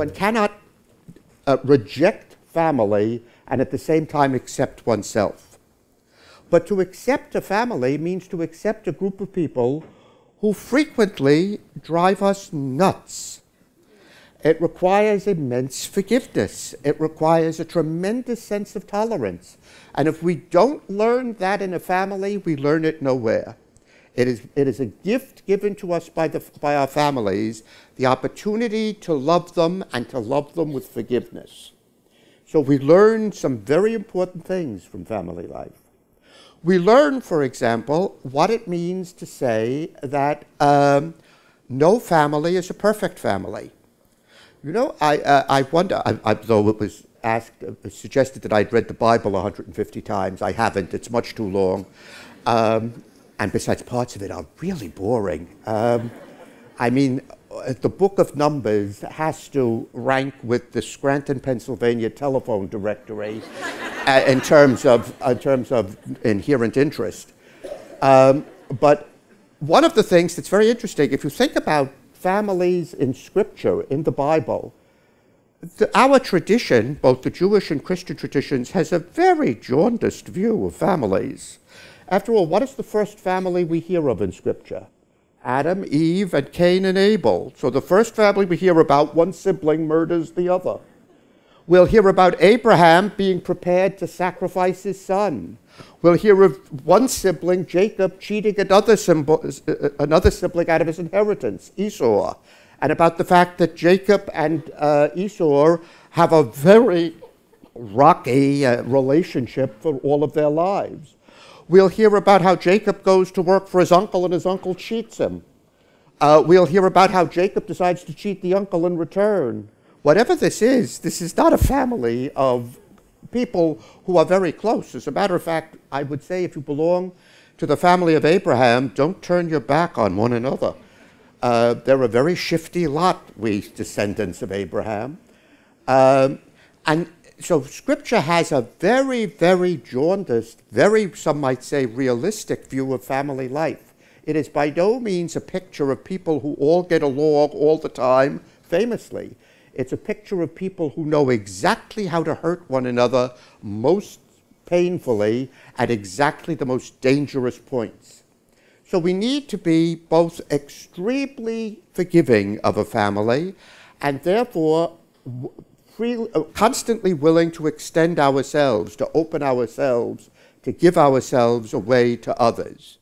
one cannot reject family and at the same time accept oneself. But to accept a family means to accept a group of people who frequently drive us nuts. It requires immense forgiveness. It requires a tremendous sense of tolerance. And if we don't learn that in a family, we learn it nowhere. It is a gift given to us by our families, the opportunity to love them and to love them with forgiveness. So we learn some very important things from family life. We learn, for example, what it means to say that no family is a perfect family. You know, I wonder, though it was suggested that I'd read the Bible 150 times, I haven't, it's much too long. And besides, parts of it are really boring. I mean, the Book of Numbers has to rank with the Scranton, Pennsylvania telephone directory in terms of inherent interest. But one of the things that's very interesting, if you think about families in Scripture, in the Bible, our tradition, both the Jewish and Christian traditions, has a very jaundiced view of families. After all, what is the first family we hear of in Scripture? Adam, Eve, and Cain and Abel. So the first family we hear about, one sibling murders the other. We'll hear about Abraham being prepared to sacrifice his son. We'll hear of one sibling, Jacob, cheating another sibling out of his inheritance, Esau, and about the fact that Jacob and Esau have a very rocky relationship for all of their lives. We'll hear about how Jacob goes to work for his uncle and his uncle cheats him. We'll hear about how Jacob decides to cheat the uncle in return. Whatever this is not a family of people who are very close. As a matter of fact, I would say if you belong to the family of Abraham, don't turn your back on one another. They're a very shifty lot, we descendants of Abraham. And so Scripture has a very, very jaundiced, very, some might say, realistic view of family life. It is by no means a picture of people who all get along all the time, famously. It's a picture of people who know exactly how to hurt one another most painfully at exactly the most dangerous points. So we need to be both extremely forgiving of a family and therefore constantly willing to extend ourselves, to open ourselves, to give ourselves away to others.